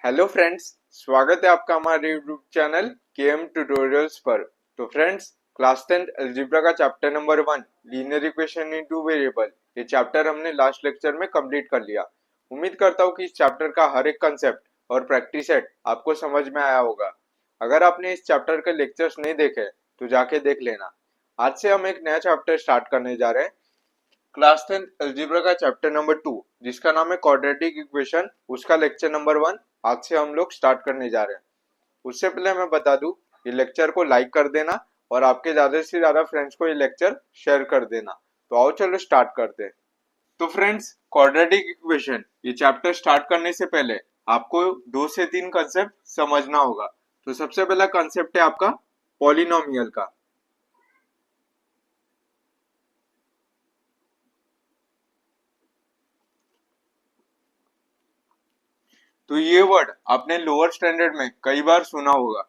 Hello friends, स्वागत है आपका हमारे यूट्यूब चैनल केएम ट्यूटोरियल्स पर। तो फ्रेंड्स, क्लास 10th अलजेब्रा का chapter number 1 linear equation into variable, ये चैप्टर हमने लास्ट लेक्चर में कंप्लीट कर लिया। उम्मीद करता हूँ कि इस चैप्टर का हर एक कंसेप्ट और प्रैक्टिस सेट आपको समझ में आया होगा। अगर आपने इस चैप्टर के लेक्चर्स नहीं देखे तो जाके देख लेना। आज से हम एक नया चैप्टर स्टार्ट करने जा रहे हैं, क्लास 10th अलजेब्रा का चैप्टर नंबर 2, जिसका नाम है क्वाड्रेटिक इक्वेशन। उसका लेक्चर नंबर 1 आज से हम लोग स्टार्ट करने जा रहे हैं। उससे पहले मैं बता दूं, ये लेक्चर को लाइक कर देना और आपके ज्यादा से ज्यादा फ्रेंड्स को ये लेक्चर शेयर कर देना। तो आओ चलो स्टार्ट करते हैं। तो फ्रेंड्स, क्वाड्रेटिक इक्वेशन ये चैप्टर स्टार्ट करने से पहले आपको 2 से 3 कंसेप्ट समझना होगा। तो सबसे पहला कंसेप्ट है आपका पॉलिनोमियल का। तो ये वर्ड आपने लोअर स्टैंडर्ड में कई बार सुना होगा।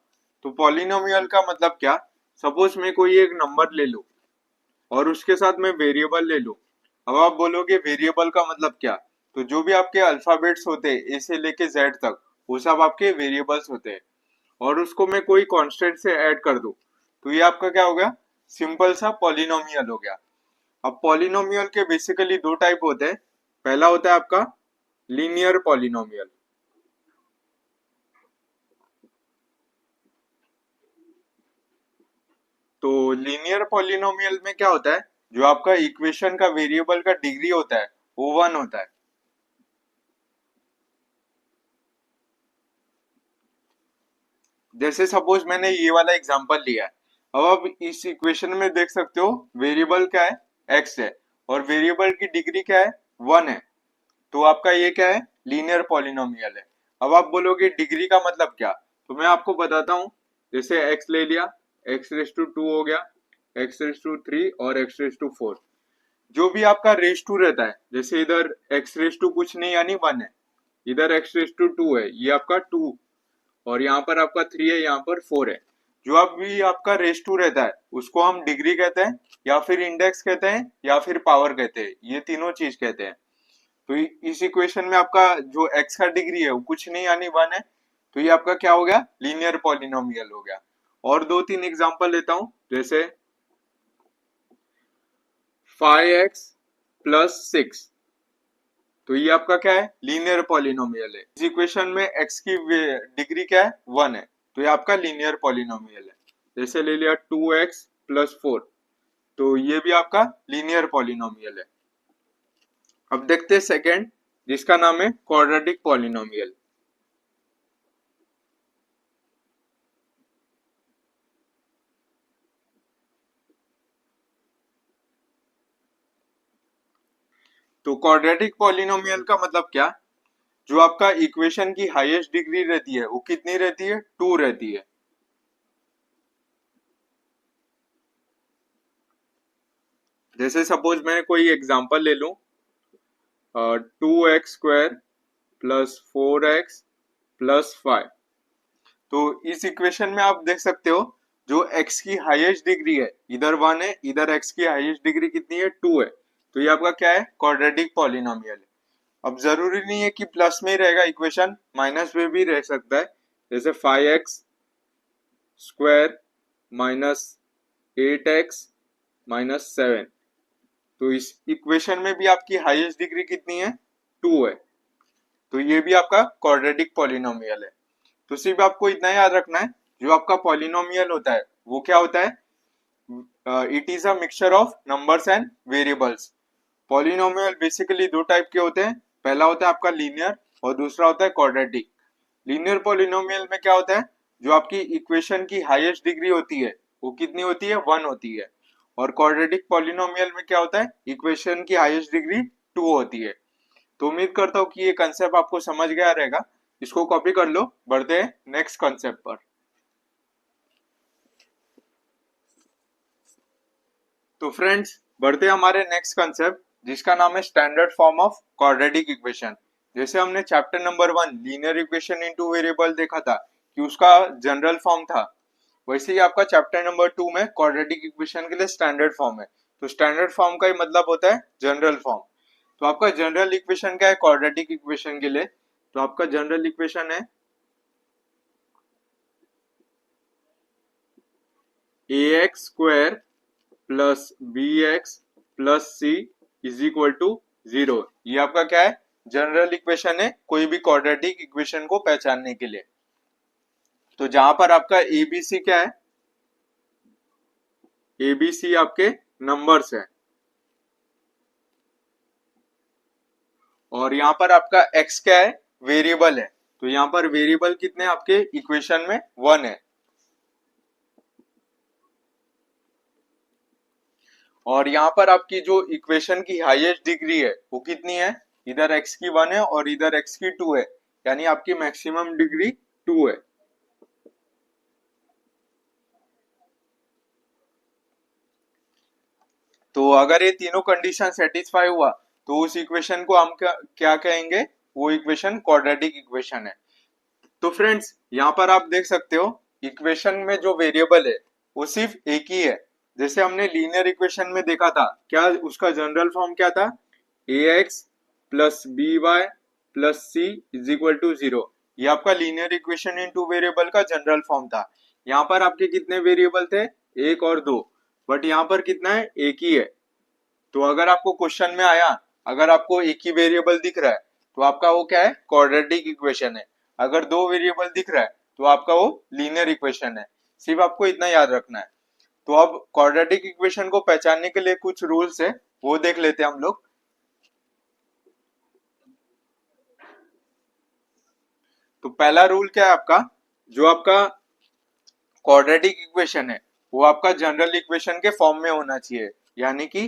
तो पॉलिनोमियल का मतलब क्या? सपोज मैं कोई एक नंबर ले लूं और उसके साथ मैं वेरिएबल ले लूं। अब आप बोलोगे वेरिएबल का मतलब क्या? तो जो भी आपके अल्फाबेट्स होते हैं ए से लेके जेड तक, वो सब आपके वेरिएबल्स होते हैं। और उसको मैं कोई कांस्टेंट से ऐड कर दूं तो ये आपका क्या हो गया? सिंपल सा पॉलिनोमियल हो गया। अब पॉलिनोमियल के बेसिकली 2 टाइप होते हैं। पहला होता है आपका लीनियर पॉलिनोमियल। तो लीनियर पॉलिनोमियल में क्या होता है, जो आपका इक्वेशन का वेरिएबल का डिग्री होता है वो 1 होता है। जैसे सपोज मैंने ये वाला एग्जांपल लिया है। अब आप इस इक्वेशन में देख सकते हो वेरिएबल क्या है, x है, और वेरिएबल की डिग्री क्या है, 1 है। तो आपका ये क्या है, लीनियर पॉलिनोमियल है। अब आप बोलोगे डिग्री का मतलब क्या? तो मैं आपको बताता हूँ। जैसे x ले लिया, x⁻² हो गया, x⁻³ और x⁻4। जो भी आपका रेस टू रहता है, जैसे इधर x⁻² कुछ नहीं यानी 1 है, इधर x⁻² है, ये आपका 2, और यहाँ पर आपका 3 है, यहाँ पर 4 है। जो आप भी आपका रेस टू रहता है उसको हम डिग्री कहते हैं, या फिर इंडेक्स कहते हैं, या फिर पावर कहते हैं। ये तीनों चीज कहते हैं। तो इस इक्वेशन में आपका जो x का डिग्री है वो कुछ नहीं यानी 1 है। तो ये आपका क्या हो गया, लीनियर पॉलिनोमियल हो गया। और 2-3 एग्जांपल लेता हूं। जैसे 5x+6, तो ये आपका क्या है, लीनियर पॉलिनोमियल है। इस इक्वेशन में x की डिग्री क्या है, 1 है। तो ये आपका लीनियर पॉलिनोमियल है। जैसे ले लिया 2x+4, तो ये भी आपका लीनियर पॉलिनोमियल है। अब देखते हैं सेकंड, जिसका नाम है क्वाड्रेटिक पॉलिनोमियल। तो क्वाड्रेटिक पॉलिनोमियल का मतलब क्या? जो आपका इक्वेशन की हाईएस्ट डिग्री रहती है वो कितनी रहती है, 2 रहती है। जैसे सपोज मैं कोई एग्जांपल ले लूं, 2x² + 4x + 5। तो इस इक्वेशन में आप देख सकते हो, जो x की हाईएस्ट डिग्री है इधर 1 है, इधर x की हाईएस्ट डिग्री कितनी है, 2 है। तो ये आपका क्या है, क्वाड्रेटिक पॉलिनोमियल है। अब जरूरी नहीं है कि प्लस में ही रहेगा इक्वेशन, माइनस में भी रह सकता है। जैसे 5x² - 8x - 7। तो इस इक्वेशन में भी आपकी हाईएस्ट डिग्री कितनी है, 2 है। तो ये भी आपका क्वाड्रेटिक पॉलिनोमियल है। तो सिर्फ आपको इतना याद रखना है, जो आपका पॉलिनोमियल होता है वो क्या होता है, it is a mixture of numbers and variables. Polynomial basically 2 type के होते हैं। पहला होता है आपका लीनियर और दूसरा होता है क्वाड्रेटिक। लीनियर पॉलिनोमियल में क्या होता है, जो आपकी इक्वेशन की हाईएस्ट डिग्री होती है वो कितनी होती है, 1 होती है। और क्वाड्रेटिक पॉलिनोमियल में क्या होता है, इक्वेशन की हाईएस्ट डिग्री 2 होती है। तो उम्मीद करता हूँ कि ये कंसेप्ट आपको समझ गया रहेगा। इसको कॉपी कर लो, बढ़ते हैं नेक्स्ट कंसेप्ट पर। तो फ्रेंड्स, बढ़ते हैं हमारे नेक्स्ट कंसेप्ट, जिसका नाम है standard form of quadratic equation. जैसे हमने chapter number 1 linear equation into variable देखा था कि उसका जनरल फॉर्म था, वैसे ही आपका चैप्टर नंबर 2 में क्वाड्रेटिक इक्वेशन के लिए स्टैंडर्ड फॉर्म है। तो स्टैंडर्ड फॉर्म का ही मतलब होता है जनरल फॉर्म। तो आपका जनरल इक्वेशन क्या है क्वाड्रेटिक इक्वेशन के लिए? तो आपका जनरल इक्वेशन है a x square plus b x plus c is equal to 0। ये आपका क्या है, जनरल इक्वेशन है कोई भी क्वाड्रेटिक इक्वेशन को पहचानने के लिए। तो जहां पर आपका एबीसी क्या है, एबीसी आपके नंबर्स है, और यहाँ पर आपका x क्या है, वेरिएबल है। तो यहाँ पर वेरिएबल कितने आपके इक्वेशन में 1 है, और यहाँ पर आपकी जो इक्वेशन की हाईएस्ट डिग्री है वो कितनी है, इधर x की 1 है और इधर x की 2 है, यानी आपकी मैक्सिमम डिग्री 2 है। तो अगर ये तीनों कंडीशन सेटिस्फाई हुआ तो उस इक्वेशन को हम क्या कहेंगे, वो इक्वेशन क्वाड्रेटिक इक्वेशन है। तो फ्रेंड्स यहाँ पर आप देख सकते हो इक्वेशन में जो वेरिएबल है वो सिर्फ एक ही है। जैसे हमने लीनियर इक्वेशन में देखा था, क्या उसका जनरल फॉर्म क्या था, a x plus b y plus c is equal to 0। ये आपका linear equation in two variable का जनरल फॉर्म था। यहाँ पर आपके कितने वेरिएबल थे, एक और दो, बट यहाँ पर कितना है, एक ही है। तो अगर आपको क्वेश्चन में आया, अगर आपको एक ही वेरिएबल दिख रहा है तो आपका वो क्या है, क्वाड्रेटिक इक्वेशन है। अगर दो वेरिएबल दिख रहा है तो आपका वो लीनियर इक्वेशन है। सिर्फ आपको इतना याद रखना है। तो अब क्वाड्रेटिक इक्वेशन को पहचानने के लिए कुछ रूल्स है, वो देख लेते हैं हम लोग। तो पहला रूल क्या है आपका, जो आपका क्वाड्रेटिक इक्वेशन है वो आपका जनरल इक्वेशन के फॉर्म में होना चाहिए, यानी कि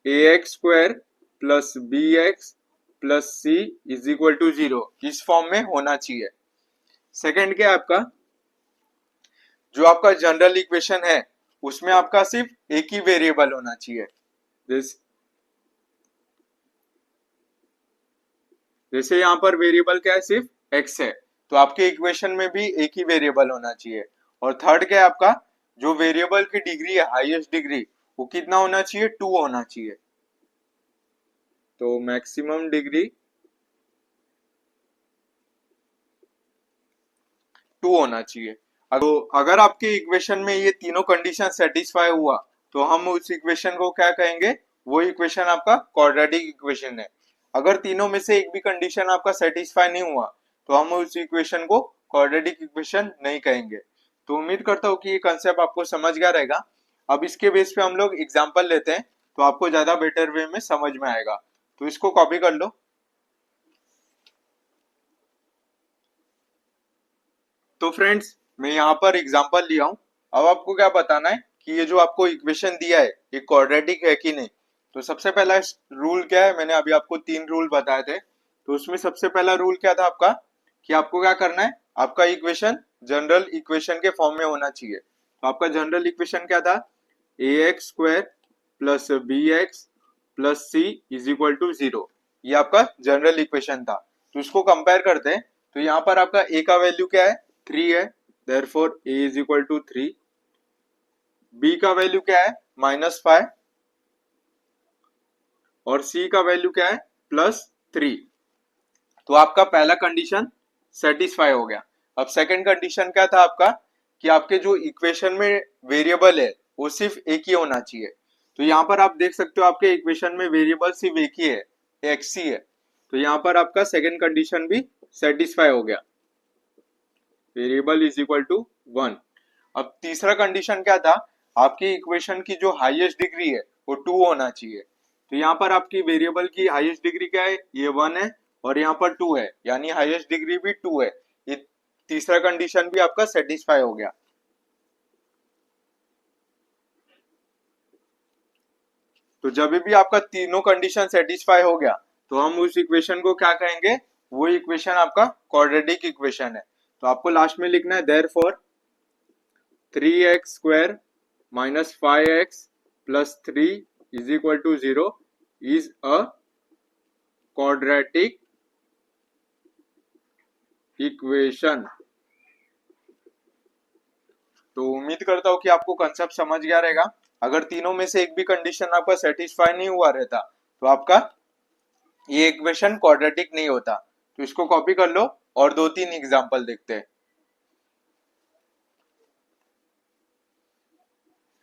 a x square plus b x plus c is equal to 0, इस फॉर्म में होना चाहिए। सेकंड क्या है आपका, जो आपका जनरल इक्वेशन है उसमें आपका सिर्फ एक ही वेरिएबल होना चाहिए। जैसे यहाँ पर वेरिएबल क्या है, सिर्फ x है, तो आपके इक्वेशन में भी एक ही वेरिएबल होना चाहिए। और थर्ड क्या है आपका, जो वेरिएबल की डिग्री है, हाईएस्ट डिग्री, वो कितना होना चाहिए, 2 होना चाहिए। तो मैक्सिमम डिग्री 2 होना चाहिए। तो अगर आपके इक्वेशन में ये तीनों कंडीशन सेटिस्फाई हुआ तो हम उस इक्वेशन को क्या कहेंगे, वो इक्वेशन आपका क्वाड्रेटिक इक्वेशन है। अगर तीनों में से एक भी कंडीशन आपका सेटिस्फाई नहीं हुआ तो हम उस इक्वेशन को क्वाड्रेटिक इक्वेशन नहीं कहेंगे। तो उम्मीद करता हूँ कि ये कंसेप्ट आपको समझ गया रहेगा। अब इसके बेस पे हम लोग एग्जाम्पल लेते हैं तो आपको ज्यादा बेटर वे में समझ में आएगा। तो इसको कॉपी कर लो। तो फ्रेंड्स मैं यहाँ पर एग्जांपल लिया हूँ। अब आपको क्या बताना है कि ये जो आपको इक्वेशन दिया है ये क्वाड्रेटिक है कि नहीं। तो सबसे पहला रूल क्या है, मैंने अभी आपको 3 रूल बताए थे। तो उसमें सबसे पहला रूल क्या था आपका, कि आपको क्या करना है, आपका इक्वेशन जनरल इक्वेशन के फॉर्म में होना चाहिए। तो आपका जनरल इक्वेशन क्या था, a x square plus b x plus c is equal to 0। ये आपका जनरल इक्वेशन था। तो इसको कंपेयर करते हैं। तो यहाँ पर आपका ए का वैल्यू क्या है, 3 है, therefore a is equal to 3। b का वैल्यू क्या है, -5, और c का वैल्यू क्या है, +3। तो आपका पहला कंडीशन सेटिस्फाई हो गया। अब सेकंड कंडीशन क्या था आपका, कि आपके जो इक्वेशन में वेरिएबल है वो सिर्फ एक ही होना चाहिए। तो यहाँ पर आप देख सकते हो आपके इक्वेशन में वेरिएबल सिर्फ एक ही है, एक्स ही है। तो यहाँ पर आपका सेकंड कंडीशन भी सेटिस्फाई हो गया, वेरिएबल इज इक्वल टू 1। अब तीसरा कंडीशन क्या था, आपकी इक्वेशन की जो हाईएस्ट डिग्री है वो 2 होना चाहिए। तो यहाँ पर आपकी वेरिएबल की हाईएस्ट डिग्री क्या है, ये 1 है, और यहाँ पर 2 है, यानी हाईएस्ट डिग्री भी 2 है। ये तीसरा कंडीशन भी आपका सेटिस्फाई हो गया। तो जब भी आपका तीनों कंडीशन सेटिस्फाई हो गया तो हम उस इक्वेशन को क्या कहेंगे, वो इक्वेशन आपका क्वाड्रेटिक इक्वेशन है। तो आपको लास्ट में लिखना है therefore 3x square minus 5x plus 3 is equal to 0 is a quadratic equation। तो उम्मीद करता हूँ कि आपको कंसेप्ट समझ गया रहेगा। अगर तीनों में से एक भी कंडीशन आपका सेटिस्फाई नहीं हुआ रहता तो आपका ये इक्वेशन क्वाड्रेटिक नहीं होता। तो इसको कॉपी कर लो और 2-3 एग्जांपल देखते हैं।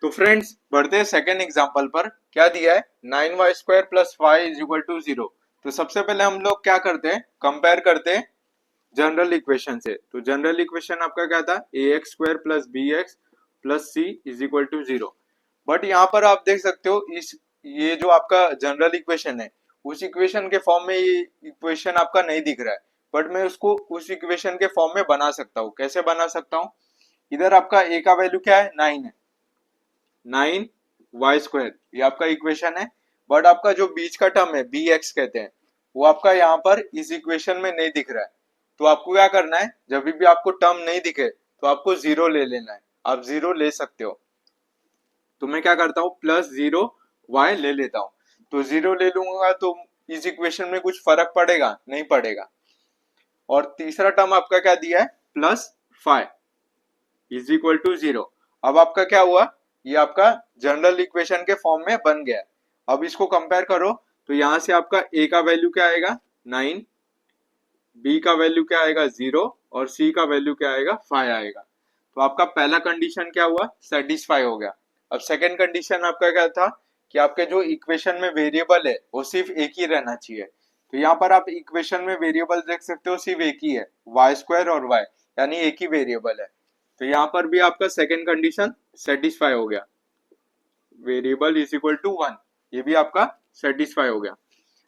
तो फ्रेंड्स बढ़ते हैं सेकेंड एग्जाम्पल पर। क्या दिया है, 9y² plus 5 is equal to 0। तो सबसे पहले हम लोग क्या करते हैं, कंपेयर करते हैं जनरल इक्वेशन से। तो जनरल इक्वेशन आपका क्या था, ax² plus bx plus c is equal to 0। But यहाँ पर आप देख सकते हो इस ये जो आपका जनरल इक्वेशन है उस इक्वेशन के फॉर्म में ये इक्वेशन आपका नहीं दिख रहा है। बट मैं उसको उस इक्वेशन के फॉर्म में बना सकता हूँ। कैसे बना सकता हूँ, इधर आपका a का वैल्यू क्या है, 9 है, 9y², ये आपका इक्वेशन है। बट आपका जो बीच का टर्म है bx कहते हैं, वो आपका यहाँ पर इस इक्वेशन में नहीं दिख रहा है। तो आपको क्या करना है, जब भी आपको टर्म नहीं दिखे तो आपको 0 ले लेना है। आप 0 ले सकते हो। तो मैं क्या करता हूँ, प्लस 0y ले लेता हूँ। तो 0 ले लूंगा तो इस इक्वेशन में कुछ फर्क पड़ेगा, नहीं पड़ेगा। और तीसरा टर्म आपका क्या दिया है, प्लस 5 इज इक्वल टू 0। अब आपका क्या हुआ, ये आपका जनरल इक्वेशन के फॉर्म में बन गया। अब इसको कंपेयर करो तो यहां से आपका a का वैल्यू क्या आएगा, 9, b का वैल्यू क्या आएगा, 0, और c का वैल्यू क्या आएगा, 5 आएगा। तो आपका पहला कंडीशन क्या हुआ, सेटिस्फाई हो गया। अब सेकेंड कंडीशन आपका क्या था कि आपके जो इक्वेशन में वेरिएबल है वो सिर्फ एक ही रहना चाहिए। तो यहाँ पर आप इक्वेशन में वेरिएबल देख सकते हो, सिर्फ एक ही है, y² और y, यानी एक ही वेरिएबल है। तो यहाँ पर भी आपका सेकेंड कंडीशन सेटिस्फाई हो गया, वेरिएबल इज इक्वल टू 1, ये भी आपका सेटिस्फाई हो गया।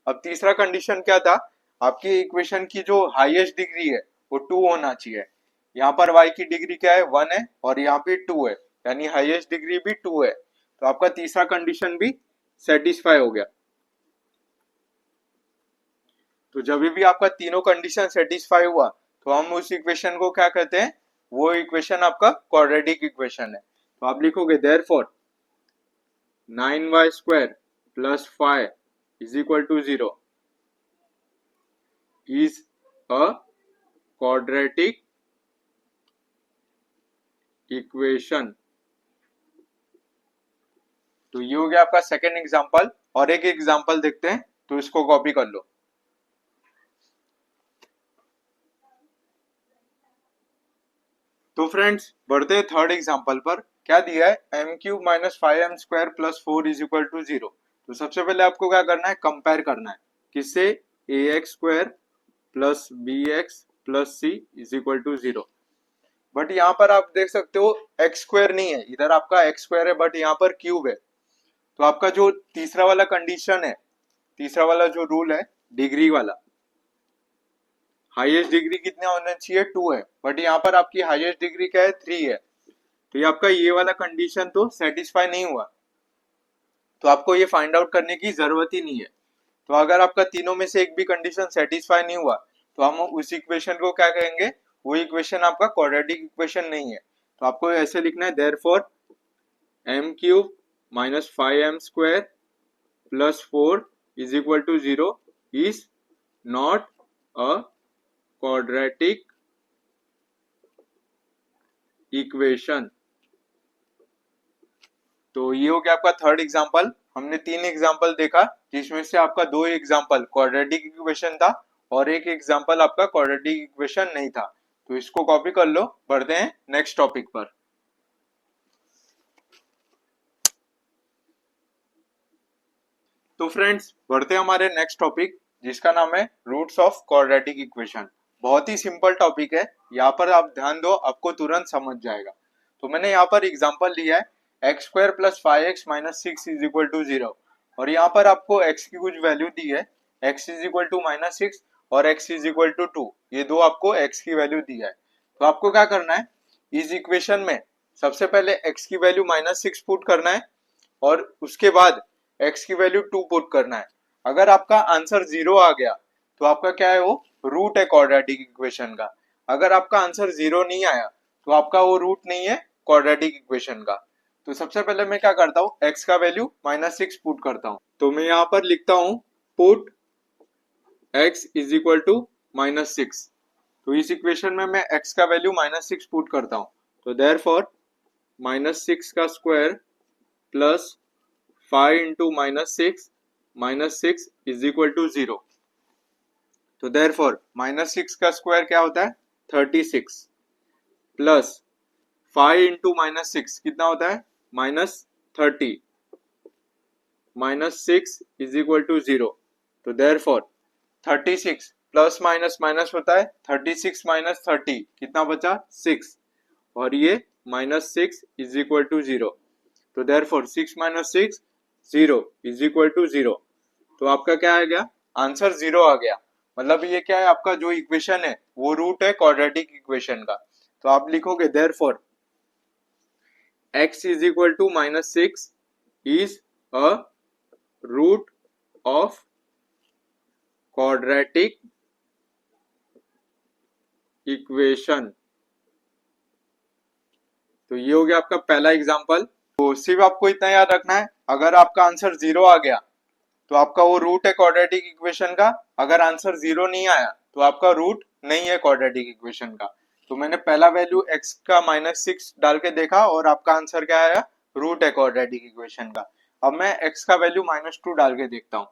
अब तीसरा कंडीशन क्या था, आपकी इक्वेशन की जो हाईएस्ट डिग्री है वो 2 होना चाहिए। यहाँ पर y की डिग्री क्या है, 1 है, और यहाँ पे 2 है, यानी हाईएस्ट डिग्री भी 2 है। तो आपका तीसरा कंडीशन भी सेटिस्फाई हो गया। तो जब भी आपका तीनों कंडीशन सेटिस्फाई हुआ तो हम उस इक्वेशन को क्या कहते हैं, वो इक्वेशन आपका क्वाड्रेटिक इक्वेशन है। तो आप लिखोगे therefore 9y² plus 5 is equal to 0 is a quadratic equation। तो ये हो गया आपका सेकेंड एग्जांपल। और एक एग्जांपल देखते हैं, तो इसको कॉपी कर लो। तो फ्रेंड्स बढ़ते हैं थर्ड एग्जांपल पर। क्या दिया है, m³ minus 5m² plus 4 is equal to 0। तो सबसे पहले आपको क्या करना है, कंपेयर करना है, किससे, ax² plus bx plus c is equal to 0। But यहाँ पर आप देख सकते हो x² नहीं है, इधर आपका x² है बट यहाँ पर क्यूब है। तो आपका जो तीसरा वाला कंडीशन है, तीसरा वाला जो रूल है डिग्री वाला, हाईएस्ट डिग्री कितना होना चाहिए, 2 है, बट यहाँ पर आपकी हाईएस्ट डिग्री क्या है, 3 है। तो ये आपका ये वाला कंडीशन तो सेटिस्फाई नहीं हुआ। तो आपको ये फाइंड आउट करने की जरूरत ही नहीं है। तो अगर आपका तीनों में से एक भी कंडीशन सेटिस्फाई नहीं हुआ तो हम उस इक्वेशन को क्या कहेंगे, वो इक्वेशन आपका क्वाड्रेटिक इक्वेशन नहीं है। तो आपको ऐसे लिखना है, therefore m³ minus 5m² plus 4 is equal to 0 is not a quadratic equation. तो ये हो गया आपका थर्ड एग्जांपल। हमने 3 एग्जांपल देखा, जिसमें से आपका 2 एग्जांपल क्वाड्रेटिक इक्वेशन था और एक एग्जांपल आपका क्वाड्रेटिक इक्वेशन नहीं था। तो इसको कॉपी कर लो, बढ़ते हैं नेक्स्ट टॉपिक पर। तो फ्रेंड्स बढ़ते हैं हमारे नेक्स्ट टॉपिक, जिसका नाम है रूट्स ऑफ क्वाड्रेटिक इक्वेशन। बहुत ही सिंपल टॉपिक है, यहाँ पर आप ध्यान दो, आपको तुरंत समझ जाएगा। तो मैंने यहाँ पर एग्जांपल लिया है x² plus 5x minus 6 is equal to 0। और यहाँ पर आपको x की कुछ वैल्यू दी है, x is equal to minus 6 और x इज इक्वल टू 2, ये दो आपको x की वैल्यू दी है। तो आपको क्या करना है, इस इक्वेशन में सबसे पहले x की वैल्यू माइनस 6 पुट करना है और उसके बाद x की वैल्यू 2 पुट करना है। अगर आपका आंसर 0 आ गया तो आपका क्या है, वो रूट है क्वाड्रेटिक इक्वेशन का। अगर आपका आंसर 0 नहीं आया तो आपका वो रूट नहीं है क्वाड्रेटिक इक्वेशन का। तो सबसे पहले मैं क्या करता हूँ, x का वैल्यू माइनस 6 पुट करता हूँ। तो मैं यहाँ पर लिखता हूँ put x is equal to minus 6। तो इस इक्वेशन में मैं x का वैल्यू माइनस 6 पुट करता हूँ। तो देयरफॉर माइनस 6 का square plus 5 into minus 6 is equal to 0। तो देयरफॉर माइनस 6 का स्क्वायर क्या होता है, 36, प्लस 5 इंटू माइनस 6 कितना होता है, -30 -6 इज इक्वल टू 0। तो देयरफॉर 36 प्लस माइनस माइनस होता है, 36 माइनस 30 कितना बचा 6, और ये -6 इज इक्वल टू 0। तो therefore 6 minus 6 0 is equal to 0। तो आपका क्या आ गया आंसर 0 आ गया। मतलब ये क्या है आपका जो इक्वेशन है वो रूट है क्वाड्रेटिक इक्वेशन का। तो आप लिखोगे therefore x is equal to -6 is a root of quadratic equation. तो ये हो गया आपका पहला एग्जांपल। तो सिर्फ आपको इतना याद रखना है, अगर आपका आंसर 0 आ गया तो आपका वो रूट है क्वाड्रेटिक इक्वेशन का, अगर आंसर 0 नहीं आया तो आपका रूट नहीं है क्वाड्रेटिक इक्वेशन का। तो मैंने पहला वैल्यू x का -6 डाल के देखा और आपका आंसर क्या आया, रूट है क्वाड्रेटिक इक्वेशन का। अब मैं x का वैल्यू -2 डाल के देखता हूं।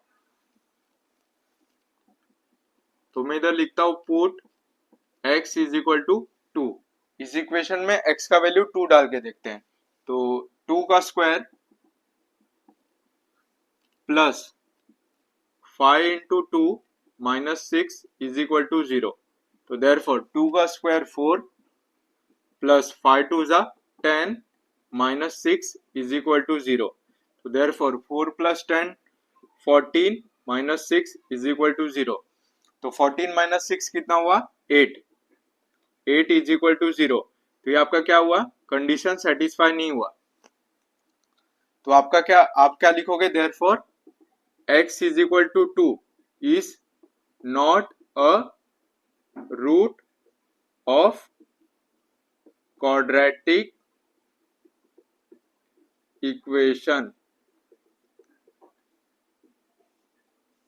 तो मैं इधर लिखता हूं put x is equal to 2। इस इक्वेशन में x का वैल्यू 2 डाल के देखते हैं। तो 2 का square plus 5 into 2 minus 6 is equal to 0। तो देयरफॉर 2 का स्क्वायर 4 प्लस 5 टू जा 10 माइनस 6 इज इक्वल टू 0। तो therefore 4 plus 10 14 minus 6 is equal to 0। तो 14 माइनस 6 कितना हुआ 8 इज इक्वल टू 0। तो ये आपका क्या हुआ, कंडीशन सेटिस्फाई नहीं हुआ। तो आपका क्या, आप क्या लिखोगे therefore x is equal to 2 is not a root of quadratic equation.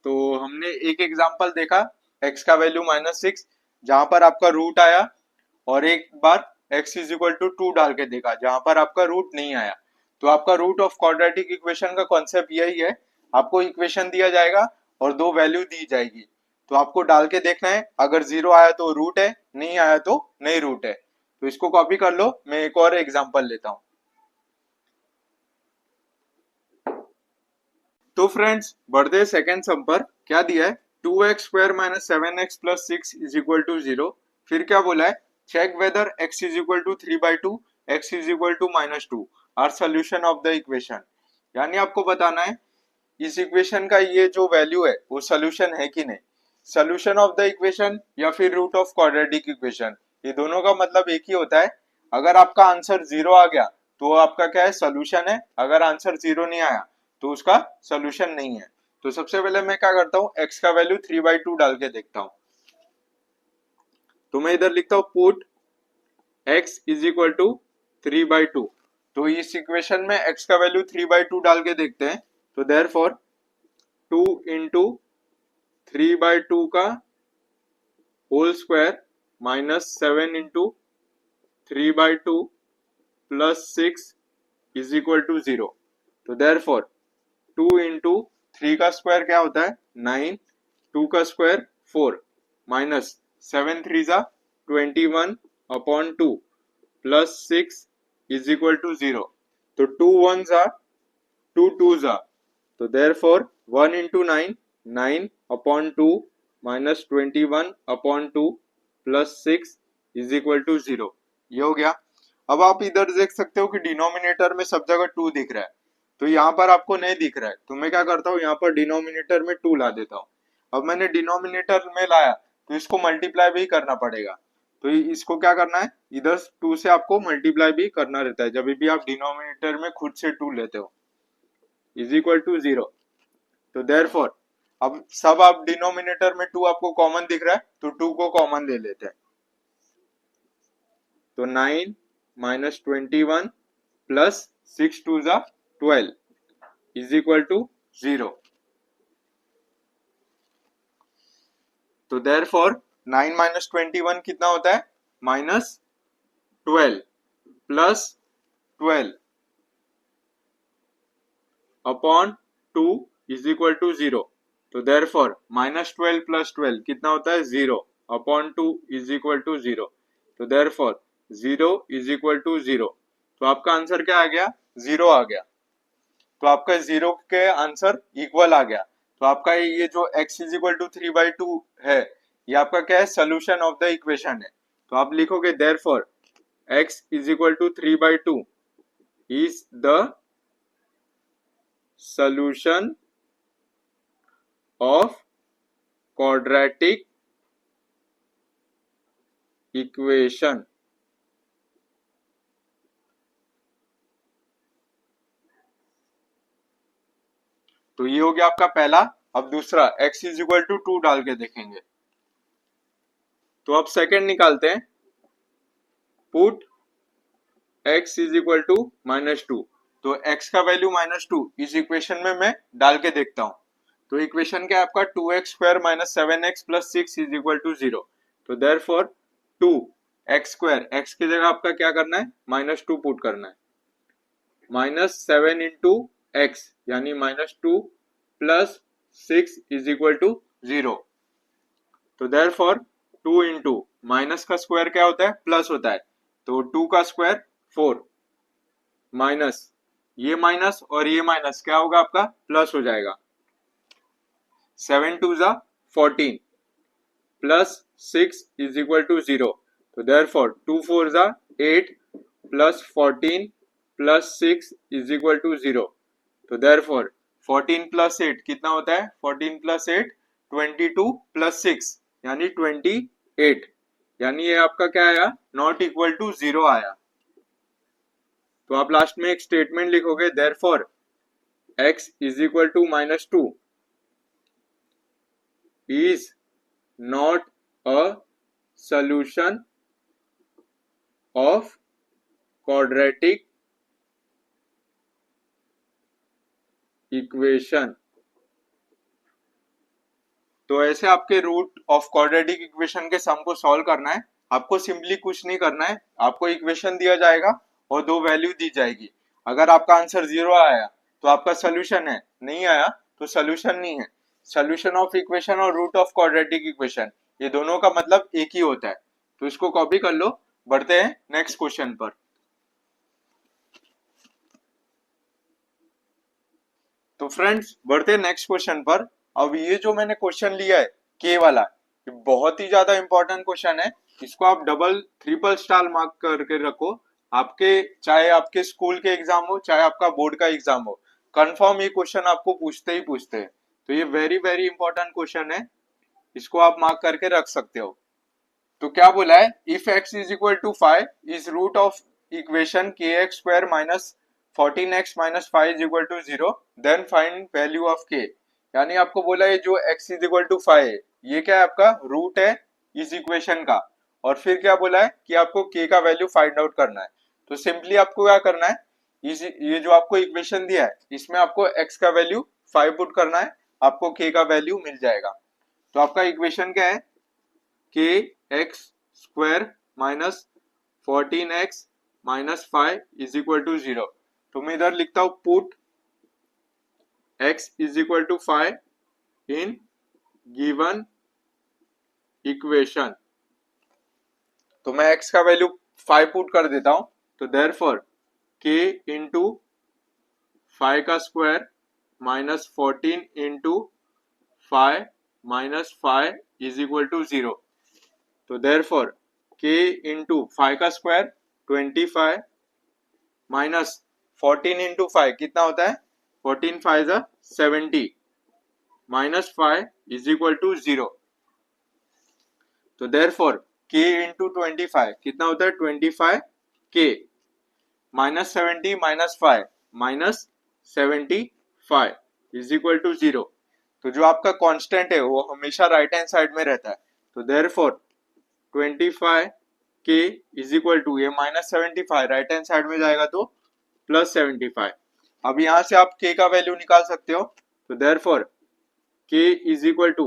तो हमने एक एग्जांपल देखा x का वैल्यू -6 जहां पर आपका रूट आया, और एक बार x इज इक्वल टू 2 डाल के देखा जहां पर आपका रूट नहीं आया। तो आपका रूट ऑफ क्वाड्रेटिक इक्वेशन का कॉन्सेप्ट यही है, आपको इक्वेशन दिया जाएगा और दो वैल्यू दी जाएगी, तो आपको डाल के देखना है, अगर 0 आया तो रूट है, नहीं आया तो नहीं रूट है। तो इसको कॉपी कर लो, मैं एक और एग्जांपल लेता हूं। तो फ्रेंड्स बढ़ते सेकेंड सम पर, क्या दिया है 2x square minus 7x plus 6 is equal to 0। फिर क्या बोला है, check whether x is equal to 3/2 x is equal to -2 are solution of the equation. यानी आपको बताना है इस इक्वेशन का ये जो वैल्यू है वो सोल्यूशन है कि नहीं, सोल्यूशन ऑफ द इक्वेशन या फिर रूट ऑफ क्वाड्रेटिक इक्वेशन, ये दोनों का मतलब एक ही होता है। अगर आपका आंसर 0 आ गया तो आपका क्या है सोल्यूशन है, अगर आंसर 0 नहीं आया तो उसका सोल्यूशन नहीं है। तो सबसे पहले मैं क्या करता हूँ, x का वैल्यू 3/2 डाल के देखता हूँ। तो मैं इधर लिखता हूँ put x is equal to 3/2। तो इस इक्वेशन में x का वैल्यू 3/2 डाल के देखते हैं। तो देयरफॉर 2 इंटू 3/2 का whole square minus 7 into 3/2 plus 6 is equal to 0। तो देयरफॉर 2 इंटू 3 का स्क्वायर क्या होता है 9, 2 का स्क्वायर 4 माइनस 7 3 जा 21 upon 2 plus 6 is equal to 0। तो 2 1 जा 2 2 जा, तो therefore 1 into 9 9 upon 2 minus 21 upon 2 plus 6 is equal to 0। ये हो गया। अब आप इधर देख सकते हो कि डिनोमिनेटर में सब जगह 2 दिख रहा है, तो यहाँ पर आपको नहीं दिख रहा है, तो मैं क्या करता हूँ यहाँ पर डिनोमिनेटर में 2 ला देता हूँ। अब मैंने डिनोमिनेटर में लाया तो इसको मल्टीप्लाई भी करना पड़ेगा, तो इसको क्या करना है, इधर 2 से आपको मल्टीप्लाई भी करना रहता है जब भी आप डिनोमिनेटर में खुद से 2 लेते हो, इज इक्वल टू 0। तो देयरफॉर अब सब आप डिनोमिनेटर में 2 आपको कॉमन दिख रहा है, तो 2 को कॉमन ले लेते हैं। तो 9 माइनस 21 प्लस 6 2 जा 12 इज इक्वल टू 0। तो देयरफॉर 9 माइनस 21 कितना होता है -12 plus 12 upon 2 is equal to 0। तो देयरफॉर -12 प्लस 12 कितना होता है 0 अपॉन 2 इज इक्वल टू 0। तो देयरफॉर 0 इज इक्वल टू 0। तो आपका आंसर क्या आ गया, जीरो आ गया, तो आपका जीरो के आंसर इक्वल आ गया। तो आपका ये जो x इज इक्वल टू 3/2 है, ये आपका क्या है, सोल्यूशन ऑफ द इक्वेशन है। तो आप लिखोगे therefore x is equal to 3/2 is the solution of quadratic equation। तो ये हो गया आपका पहला। अब दूसरा x इज इक्वल टू 2 डाल के देखेंगे। तो अब सेकंड निकालते हैं, put x is equal to -2। तो x का वैल्यू -2 इस इक्वेशन में मैं डाल के देखता हूं। तो इक्वेशन क्या है आपका, 2x² - 7x + 6 is equal to 0। तो देयरफॉर 2x², x की जगह आपका क्या करना है, -2 पुट करना है, -7 इंटू x यानी -2 + 6 इज इक्वल टू 0। तो देयरफॉर 2 इंटू माइनस का स्क्वायर क्या होता है, प्लस होता है, तो 2 का स्क्वायर 4 माइनस ये माइनस और ये माइनस क्या होगा आपका, प्लस हो जाएगा। 7 2 ज़ा 14 प्लस 6 इज इक्वल टू 0। तो देयरफॉर 2 4 ज़ा 8 plus 14 plus 6 is equal to 0। तो देयरफॉर 14 प्लस 8 कितना होता है, 14 प्लस 8 22 प्लस 6 यानी 28, यानी ये आपका क्या आया, नॉट इक्वल टू 0 आया। तो आप लास्ट में एक स्टेटमेंट लिखोगे, therefore x is equal to -2 is not a solution of quadratic equation. तो ऐसे आपके रूट ऑफ क्वाड्रेटिक इक्वेशन के सम को सॉल्व करना है। आपको सिंपली कुछ नहीं करना है, आपको इक्वेशन दिया जाएगा और दो वैल्यू दी जाएगी। अगर आपका आंसर 0 आया तो आपका सोल्यूशन है, नहीं आया तो सोल्यूशन नहीं है। सोल्यूशन ऑफ इक्वेशन और रूट ऑफ क्वाड्रेटिक इक्वेशन ये दोनों का मतलब एक ही होता है। तो इसको कॉपी कर लो। बढ़ते हैं नेक्स्ट क्वेश्चन पर। तो फ्रेंड्स बढ़ते हैं नेक्स्ट क्वेश्चन पर। अब ये जो मैंने क्वेश्चन लिया है के वाला, ये बहुत ही ज्यादा इंपॉर्टेंट क्वेश्चन है। इसको आप डबल ट्रिपल स्टार मार्क करके रखो। आपके चाहे आपके स्कूल के एग्जाम हो, चाहे आपका बोर्ड का एग्जाम हो, कंफर्म ये क्वेश्चन आपको पूछते ही पूछते हैं। तो ये वेरी वेरी इंपॉर्टेंट क्वेश्चन है, इसको आप मार्क करके रख सकते हो। तो क्या बोला है, if x is equal to 5 is root of equation kx² minus 14x minus 5 is equal to 0, then find value of k। यानी आपको बोला है जो x इज इक्वल टू 5 है, ये क्या है आपका रूट है इस इक्वेशन का, और फिर क्या बोला है कि आपको k का वैल्यू फाइंड आउट करना है। तो सिंपली आपको क्या करना है, ये जो आपको इक्वेशन दिया है इसमें आपको x का वैल्यू 5 पुट करना है, आपको k का वैल्यू मिल जाएगा। तो आपका इक्वेशन क्या है, kx² minus 14x minus 5 is equal to 0। तो मैं इधर लिखता हूं put x is equal to 5 in given equation. तो मैं x का वैल्यू 5 पुट कर देता हूं। तो देयरफॉर k इंटू 5 का square minus 14 into 5 minus 5 is equal to 0। तो देयरफॉर k इंटू 5 का स्क्वायर 25 माइनस 14 इंटू 5 कितना होता है, 14 5 70 माइनस 5 इज इक्वल टू 0। तो देयरफॉर k इंटू 25 कितना होता है, 25 k minus 70 minus 5 minus 75 is equal to 0। तो जो आपका कांस्टेंट है वो हमेशा राइट हैंड साइड में रहता है। तो therefore 25 k is equal to ये माइनस 75 राइट हैंड साइड में जाएगा तो प्लस 75। अब यहां से आप k का वैल्यू निकाल सकते हो। तो therefore k is equal to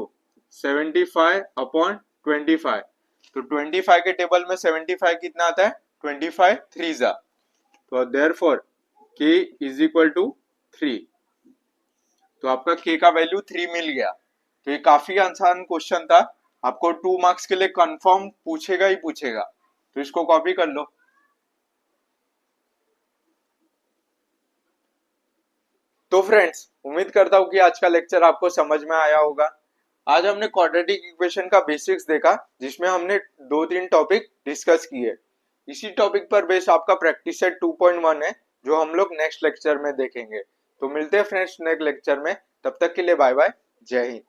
75 upon 25। तो 25 के टेबल में 75 कितना आता है, 25 3 जा। तो therefore k is equal to 3। तो आपका k का वैल्यू 3 मिल गया। तो ये काफी आसान क्वेश्चन था, आपको 2 मार्क्स के लिए कंफर्म पूछेगा ही पूछेगा। तो इसको कॉपी कर लो। तो फ्रेंड्स, उम्मीद करता हूँ कि आज का लेक्चर आपको समझ में आया होगा। आज हमने क्वाड्रेटिक इक्वेशन का बेसिक्स देखा, जिसमें हमने दो तीन टॉपिक डिस्कस किए। इसी टॉपिक पर बेस आपका प्रैक्टिस सेट 2.1 है, जो हम लोग नेक्स्ट लेक्चर में देखेंगे। तो मिलते हैं फ्रेंड्स नेक्स्ट लेक्चर में। तब तक के लिए बाय बाय, जय हिंद।